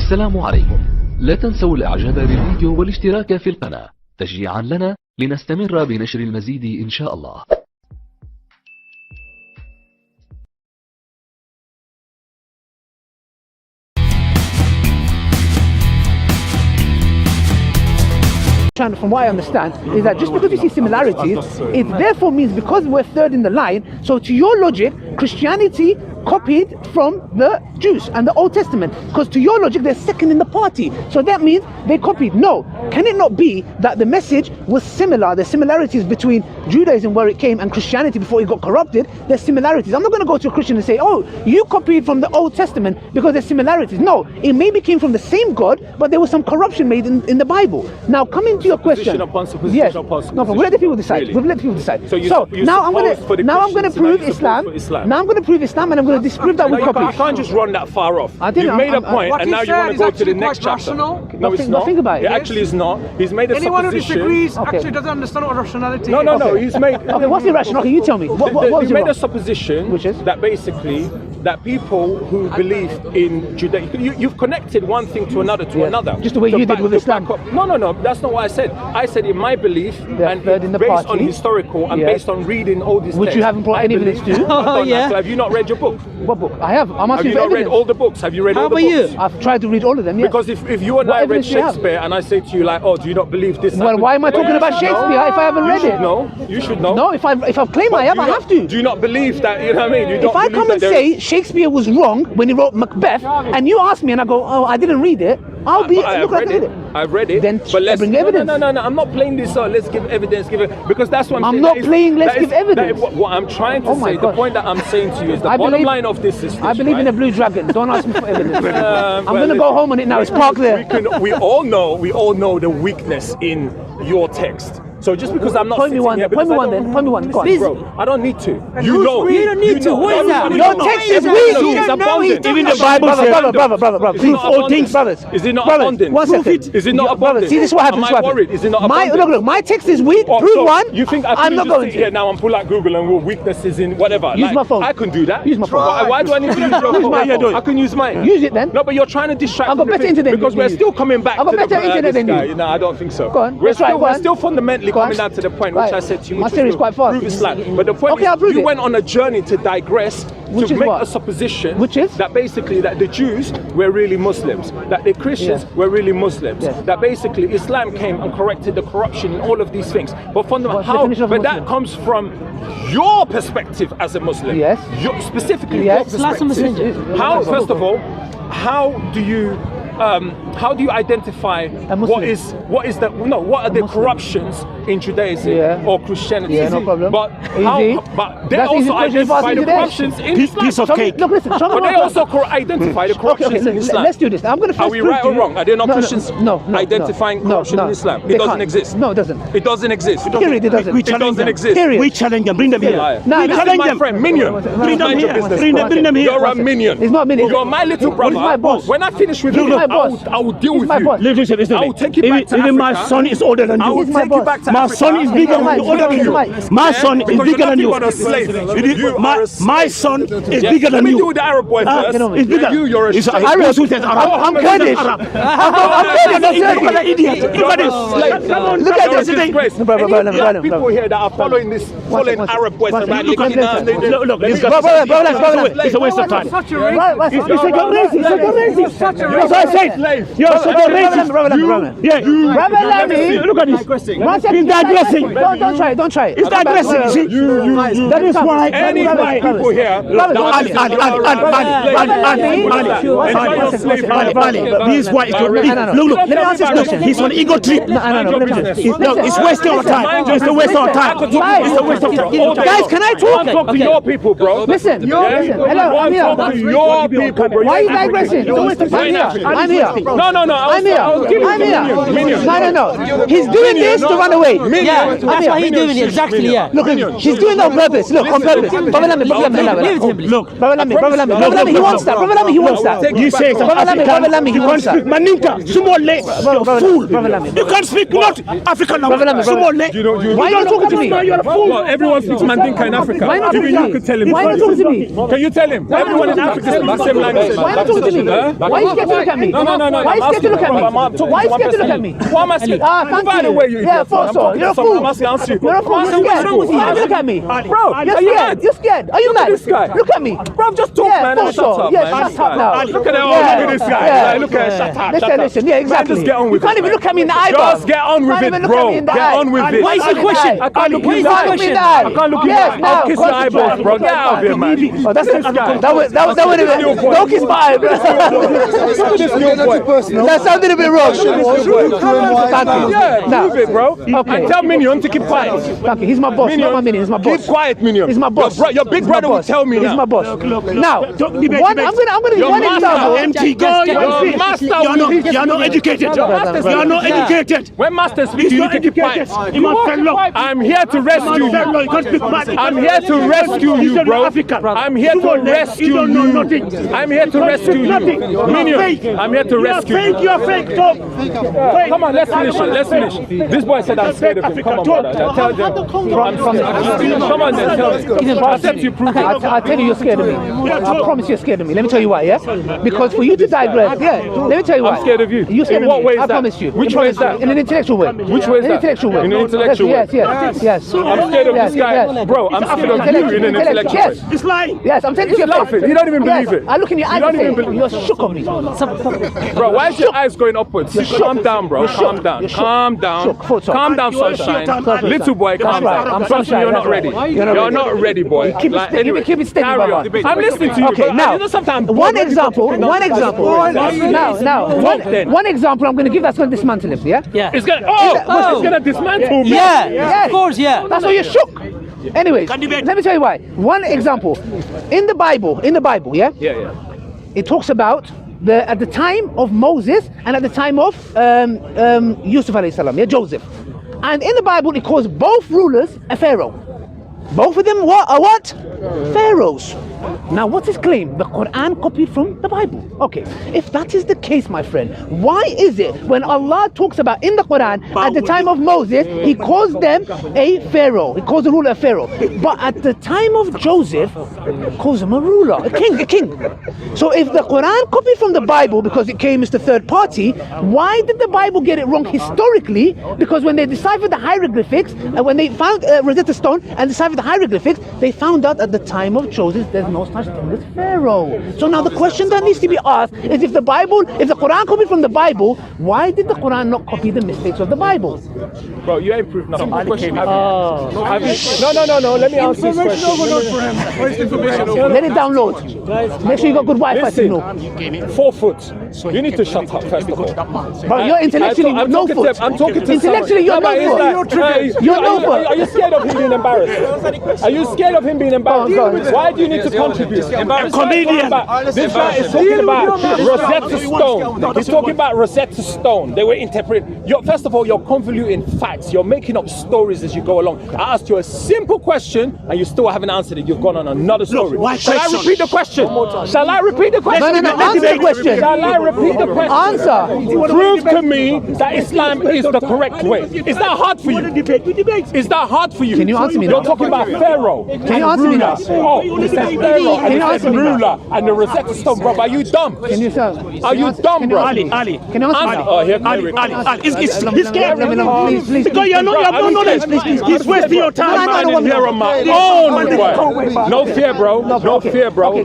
السلام عليكم. لا تنسوا الإعجاب بالفيديو والاشتراك في القناة تشجيعا لنا لنستمر بنشر المزيد إن شاء الله. From what I understand is that just because you see similarities, it therefore means because we're third in the line, so to your logic, Christianity copied from the Jews and the Old Testament, because to your logic they're second in the party, so that means they copied. No, can it not be that the message was similar? There's similarities between Judaism where it came and Christianity before it got corrupted. There's similarities. I'm not going to go to a Christian and say, oh, you copied from the Old Testament because there's similarities. No, it maybe came from the same God, but there was some corruption made in the Bible. Now coming to your question, yes, no, but we'll let the people decide. Really? We'll let the people decide. So now I'm going to prove Islam. Now I'm going to prove Islam, and I'm going to disprove that we copied. You can't just run that far off. You've made a point, and now you want to go to the next chapter. No, it's not. Think about it. It actually is not. He's made a supposition. Anyone who disagrees actually doesn't understand what rationality is. No. He's made. Okay, what's irrational? Okay, you tell me. What he made a supposition, which is that basically that people who believe in Judaism, you've connected one thing to another just the way you did with Islam. No, that's not what I said. I said in my belief and based on historical and based on reading all these which texts, you haven't brought any evidence to. Oh yeah. So have you not read your book? What book? I have. I'm asking for evidence. Have you not read all the books? Have you read all the books? I've tried to read all of them. Yes. Because if you and I read Shakespeare and I say to you like, oh, do you not believe this? Well, why am I talking about Shakespeare if I haven't read it? No, you should know. No, if I claim I have, I have to. Do you not believe that? You know what I mean? If I come and say Shakespeare was wrong when he wrote Macbeth, and you ask me and I go, oh, I didn't read it, I'll be. I've read it. Then but let's bring evidence. No. I'm not playing this. Let's give evidence. Because that's what I'm saying. I'm not playing. Let's give evidence. What I'm trying to say. The point that I'm saying to you is the bottom line of this is. I believe in a blue dragon. Don't ask me for evidence. I'm going to go home on it now. It's parked there. We all know the weakness in your text. So just because I'm not point me one. Point me one. Go on. Bro, I don't need to. You know. You don't need to. What is that? Your text is weak. Even the Bible says, brother. Proof all things, brothers. Is it not abundant? 1 second. Is it not abundant? See, this is what happens. Am I worried? Is it not abundant? Look. My text is weak. Prove one. You think I'm not going to sit here now and pull out Google and go weaknesses in whatever? Use my phone. I can do that. Use my phone. Why do I need to use your phone? I can use mine. Use it then. No, but you're trying to distract. I've got better internet because we're still coming back. I've got better internet than you. No, I don't think so. Go on. We're still fundamentally coming down to the point which I said to you. My theory is quite fast. Prove Islam. But the point is, you went on a journey to digress to make a supposition, which is that basically that the Jews were really Muslims, that the Christians were really Muslims, that basically Islam came and corrected the corruption in all of these things. But but that comes from your perspective as a Muslim. Yes. Specifically your perspective. How, first of all, how do you identify what are the corruptions in Judaism or Christianity? Yeah, no problem. But they also identify the corruptions in Islam. Piece of cake. Look, listen. But they also identify the corruptions in Islam. Let's do this. I'm going to. Are we right or wrong? Are there not Christians identifying corruption in Islam? It doesn't exist. No, it doesn't. It doesn't exist. Period. It doesn't. It doesn't exist. Period. We challenge them. Bring them here. No, this is my friend, Minion. Bring them here. Bring them here. You're a minion. It's not Minion. You're my little brother. He's my boss. When I finish with you, I will deal with you. Listen. I will take you back to Even my Africa. son is older than you. I will take you back to my Africa. son is bigger than you. My son is bigger than you. My son is bigger than you. Let me deal with the Arab boy first. It's bigger. You're a I'm Kurdish. I'm Kurdish. Idiot. Look at this. People here that are following Arab boys around. Look, it's a waste of time. You're such a racist. You're such a racist. Yeah. Look at this. He's digressing. Don't try it. He's digressing. You see? That is why. Any people here. This is why it's good. Look. Let me answer this question. He's on ego trip. No. It's wasting our time. It's a waste of time. It's a waste of time. Guys, can I talk? Talk to your people, bro. Listen. Hello, I'm here. Talk to your people, bro. Why are you digressing? I'm here. No. I'm here. No. He's doing this to run away. wait. Yeah, that's what he's doing. Exactly. Yeah. Look, she's doing that on purpose. Look, on purpose. Brother Lamy, he wants that. Brother Lamy, he wants that. You say Brother Lamy, he wants that. Maninka, Sumole, fool. You can't speak not African now. Sumole. Why are you not talking to me? Well, everyone speaks Mandinka in Africa. Why not Even you could tell him. Why are you not talking to me? Can you tell him? Everyone in Africa speaks the same language. Why are you talking to me? Why are you scared to look at me? No. Why are you scared to look at me? Why are you scared to look at me? Why am I scared? Thank you. Yeah, false. You're a fool. You're a fool. You're scared. Why look at me? Bro, you're scared. You're scared. Are you mad? Look at me. Bro, just talk, man. Shut up, yeah, man. shut up now. Look at that. Look at this guy. Yeah. Look at shut up. Listen. Yeah, exactly. Just get on with you can't even look at me in the eye, bro. Just get on with it, bro. Get on with it. What is the question? I can't look you in Please the don't look me in the eye. I can't look you in the Yes, eye. now. I'll kiss your eyeballs, bro. Get out of here, man. Oh, that's that would have been. Don't kiss my eye, bro. Look at this new boy. That sounded a bit wrong. Thank you. Yeah, Now, move it, bro. okay. And tell Minion to keep quiet. Thank you. He's my boss. Not my minion. He's my boss. Keep quiet, Minion. He's my boss. Your big brother will tell me He's now. my boss. Now, I'm gonna give one example. You're not educated. You're not educated. When master speaks, you need to keep quiet. I'm here to rescue you. I'm here to rescue you, bro. I'm here to rescue you. I'm here to rescue you. Minion, I'm here to rescue you. You're fake. Come on, let's finish it. Let's finish. This boy said I'm scared of him. Come on, brother. Tell them. Come on, then tell them. Accept you prove it. I'll tell you you're scared of me. I promise you're scared of me. Let me tell you why, yeah? Because for you to digress, let me tell you why. I'm scared of you. You're scared In of what me. way is I that? promise you. Which way is that? In an intellectual way. Which way is that? In an intellectual way. In an intellectual way. Yes. I'm scared of this guy. Bro, I'm scared of you in an intellectual way. Yes. It's lying. Yes, I'm telling you. You're laughing. You don't even believe it. I look in your eyes You don't and even say, believe you're shook of me. Bro, why is your eyes going upwards? Calm down, bro. Calm down. You're shook. Calm down. Shook. Full stop. Calm down, sunshine. Little boy, calm right. down. I'm Trust me, sunshine, you're not that's ready. right. You're not ready, boy. Keep it steady, keep it steady, Carry Baba. on. I'm listening to you. Okay, bro. now, You know, sometimes one example. One example, I'm going to give that's going to dismantle him, yeah? Yeah. It's gonna dismantle me. Yeah. Of course. Yeah. That's why you're shook. Anyways, let me tell you why. One example. In the Bible, yeah? Yeah. It talks about at the time of Moses and at the time of Yusuf alayhi salam, yeah, Joseph. And in the Bible it calls both rulers a pharaoh. Both of them are what? Pharaohs. Now what is claimed? The Quran copied from the Bible. Okay, if that is the case, my friend, why is it when Allah talks about in the Quran at the time of Moses, he calls them a pharaoh, he calls the ruler a pharaoh, but at the time of Joseph, he calls him a ruler, a king. So if the Quran copied from the Bible because it came as the third party, why did the Bible get it wrong historically? Because when they deciphered the hieroglyphics, and when they found Rosetta Stone and deciphered the hieroglyphics, they found out at the time of Joseph there's no such thing as Pharaoh. So now the question that needs to be asked is if the Quran copied from the Bible, why did the Quran not copy the mistakes of the Bible? Bro, you ain't proved nothing. No. No. Let me answer this question. Let it download. Make sure you got good Wi-Fi signal. 4 foot. You need to shut up first of all. But you're intellectually no foot. I'm talking to intellectually you're no foot. You're no foot. Are you scared of him being embarrassed? Are you scared of him being embarrassed? Why do you need to contribute? Comedian. This guy is talking about Rosetta Stone. He's talking about Rosetta Stone. They were interpreting. First of all, you're convoluting facts. You're making up stories as you go along. I asked you a simple question and you still haven't answered it. You've gone on another story. Shall I repeat the question? Shall I repeat the question? No. Answer the question. Shall I repeat the question? Answer. Prove to me that Islam is the correct way. Is that hard for you? Is that hard for you? Can you answer me now? You're talking about Pharaoh. Can you answer me now? Oh, it says Pharaoh and it says ruler and the Rosetta Stone, bro. Are you dumb? Can you say? Are you dumb, bro? Ali. Can you answer me? Oh, here Ali. He's scared. Please. Because you have no knowledge. He's wasting your time. I'm here on my own. No fear, bro. No fear, bro.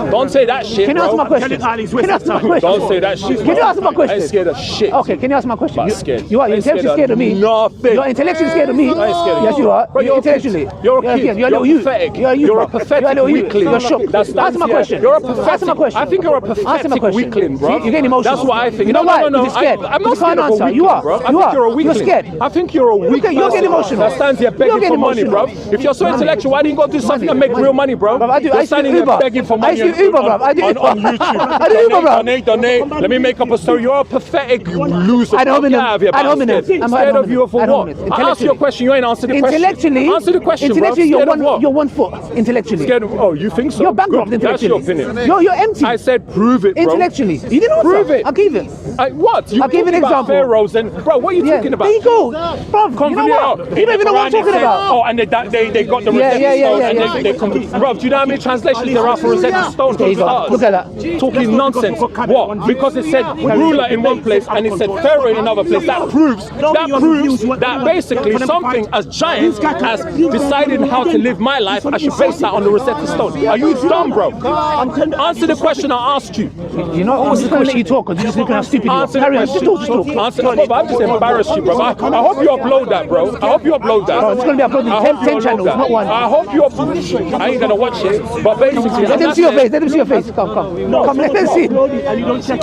Don't say that shit, Can you answer my bro. question? Can you answer my question? Don't say that shit. Can you answer my I question? ain't scared of shit. Okay, can you answer my question? I'm scared. You are. You're intellectually scared of me. Nothing. You're intellectually scared of me. I ain't scared of Yes, you. you are. Bro, you're a kid. intellectually. You're a kid. You're You're pathetic. You're You're a pathetic weakling. You're shook. Answer my question. You're a pathetic. Answer my question. I think you're a pathetic weakling, bro. You're getting emotional. That's what I think. You know why? No. You're scared. I'm not You can't scared of a answer. weakling, You are. bro. I You think are. you're a weakling. You're scared. I think you're a weak person. You're getting emotional. That stands here begging for money, bro. If you're so intellectual, why didn't you go do something and make real money, bro? You're standing here begging for money. I used to Uber, bro. I do on YouTube. I do Uber, bro. Donate. Let me make up a story. You're a pathetic loser. I don't I'm scared of you for what? I asked you a question, you ain't answered the question. Answer the question, bro. You're 1 foot intellectually. Scared of, oh, you think so? You're bankrupt intellectually. That's your opinion. You're empty. I said prove it, bro. Intellectually. You didn't answer. Prove it. I'll give it. What? I'll give an example. Pharaohs and, bro, what are you talking about? There you go. Bro, you know what? You don't even know what I'm talking about. Oh, and they got the Rosetta Stone and they come. Bro, do you know how many translations there are for Rosetta Stone? There you go. Look at that. Talking nonsense. What? Because it said ruler in one place and it said pharaoh in another place. That proves that basically something as giant as deciding how to live my life, I should base that on the Rosetta Stone. Are you dumb, bro? Answer the question I asked you. You know, I'm just going to let you talk because you're just looking how stupid you are. Answer the question. Just talk. Answer. Bro, I'm just embarrassed you, bro. I hope you upload that, bro. I hope you upload that. Bro, it's going to be uploaded 10 channels, not one. I hope you upload. I ain't going to watch it, but basically... Let them see your face. Let them see your face. Come, let them see.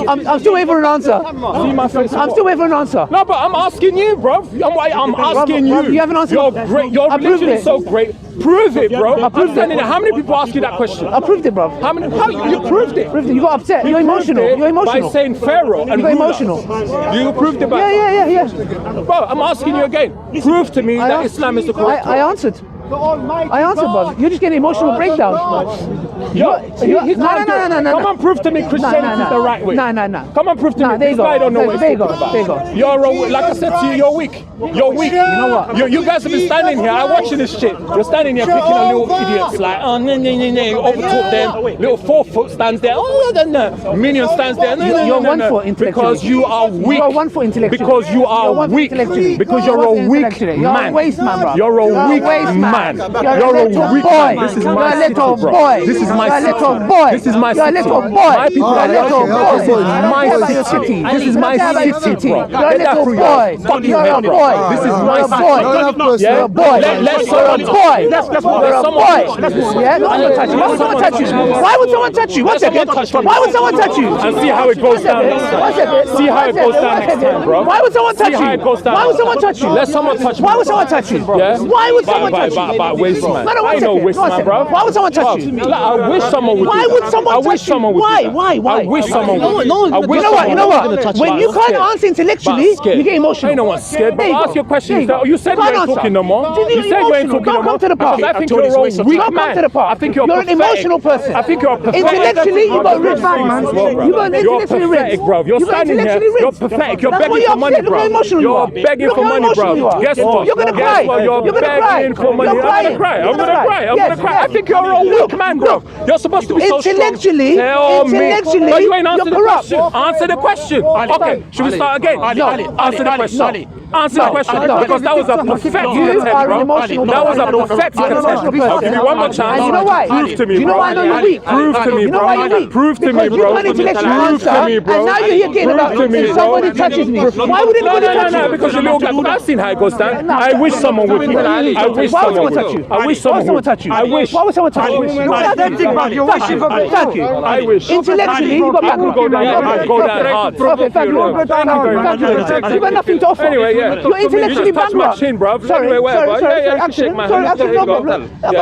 I'm still waiting for an answer. See my face. I'm still waiting for an answer. No, but I'm asking you, bro. I'm asking you. You haven't answered. You're great. Your religion is so great. Prove it, bro. I'm standing there. How many people ask you that question? I proved it, bro. How many? How you proved it? You got upset. You're emotional. By saying pharaoh and you got ruler. emotional. You proved it by. Yeah. Bro, I'm asking you again. Prove to me that Islam is the correct. I answered. Bro. You're just getting emotional breakdown. No. Come on, prove to me Christianity is the right way. No. Come on, prove to me. This guy don't know what he's talking about. You're like I said to you, you're weak. You're weak. You know what? You guys have been standing here. I'm watching this shit. You're standing here picking on little idiots like, oh, overtalk them. Little 4 foot stands there. Oh, no. Minion stands there. You're 1 foot intellectually. Because you are weak. You're 1 foot intellectually. Because you are weak. Because you're a weak man. You're a waste man, bro. You're a weak man. You're a weak man. This is my city, bro. This is my city. This is my city. My people are my city. This is my city, bro. Get that through your fucking head, bro. This is my city. You're a boy. Let someone boy. You're a boy. Yeah, no one touch you. Why would someone touch you? Why would someone touch you? One second. Why would someone touch you? And see how it goes down next time. See how it goes down next time, bro. Why would someone touch you? Why would someone touch you? Let someone touch me. Why would someone touch you? Why would someone touch you? About waste man. I know waste man, bro. Why would someone touch you? I wish someone would. Why would someone touch you? Why? I wish someone would. You know what? When you can't answer intellectually, you get emotional. Ain't no one scared. But ask your question. You said you ain't talking no more. You said you ain't talking no more. I think you're a weak man. I think you're an emotional person. I think you're pathetic. Intellectually, you got rich man. You got intellectually rich. You're pathetic, bro. You're standing here. You're pathetic. You're begging for money, bro. You're begging for money, bro. Guess what? You're gonna cry. You're begging for money. I'm gonna cry. I think you're a weak man, bro. You're supposed to be so strong. Intellectually, but you ain't answered the question. Answer the question. Okay, should we start again? Answer the question. Answer the question, because that was a pathetic attempt, bro. That was a pathetic attempt. I'll give you one more chance. You know why? Prove to me, bro. You know why I know you're weak? Prove to me, bro. Prove to me, bro. Prove to me, bro. And now you're here getting about if somebody touches me. Why would anybody touch you? No, because you're little guy. I've seen how it goes down. I wish someone would. I wish someone would touch you. I wish someone would touch you. I wish. Why would someone touch you? Thank you. I wish. Intellectually, you got back. Go down hard. Okay, thank you. You got nothing to offer. Anyway, yeah. You're intellectually touch my chin, bro. Sorry,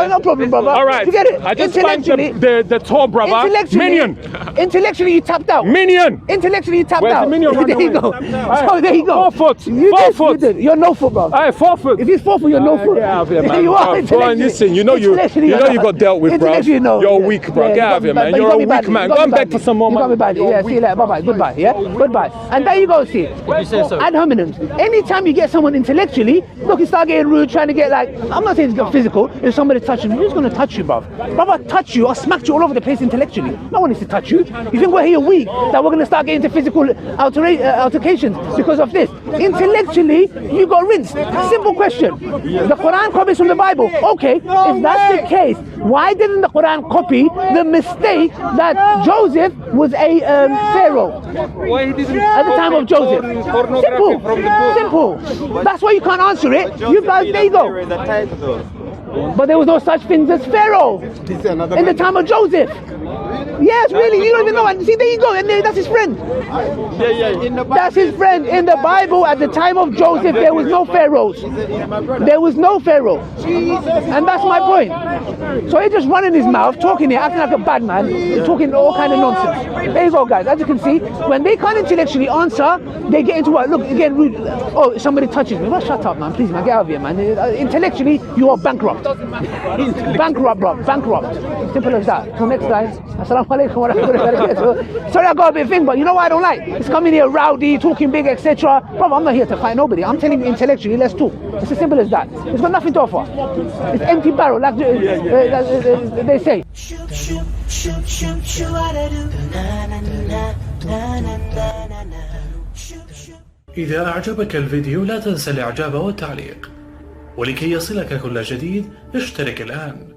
no problem, brother. All right. You get it? I just spanked the tall brother. Minion. Intellectually, you tapped out. Minion. Intellectually, you tapped Where's out. The minion there you go. So there you go. 4 foot. 4 foot. You're no foot, bro. Hey, 4 foot. If he's 4 foot, you're no foot. Get out of here, man. You are. Bro, listen, you know you got dealt with, bro. You're weak, bro. Get out of here, man. You're a weak man. Go and beg for some more money. Yeah, see you later. Bye-bye. Goodbye. Yeah? Goodbye. And there you go, see. Ad hominem. Anytime you get someone intellectually, look, you start getting rude, trying to get like, I'm not saying it's physical, if somebody touches you, who's going to touch you, bruv? Brother, touch you or smack you all over the place intellectually. No one needs to touch you. You think we're here weak, that we're going to start getting into physical altercations because of this? Intellectually, you got rinsed. Simple question. The Quran copies from the Bible. Okay, if that's the case, why didn't the Quran copy the mistake that Joseph was a pharaoh at the time of Joseph? Simple. That's why you can't answer it. You guys, there you go. But there was no such things as Pharaoh in the time of Joseph. Yes, really, you don't even know. And see, there you go, and that's his friend. That's his friend. In the Bible, at the time of Joseph, there was no pharaohs. There was no pharaoh. And that's my point. So he's just running his mouth, talking here, acting like a bad man, talking all kind of nonsense. There you go, guys. As you can see, when they can't intellectually answer, they get into what? Look, again, rude. Oh, somebody touches me. Well, shut up, man. Please, man, get out of here, man. Intellectually, you are bankrupt. Bankrupt, bro. Bankrupt. Simple as that. So next time, assalamu alaikum wa rahmatullahi wa barakatuh. Sorry, I got a bit thing, but you know what I don't like? It's coming here rowdy, talking big, etc. Bro, I'm not here to fight nobody. I'm telling you intellectually, let's talk. It's as simple as that. It's got nothing to offer. It's empty barrel, like they say. إذا أعجبك الفيديو لا تنسى الإعجاب والتعليق، ولكي يصلك كل جديد اشترك الآن.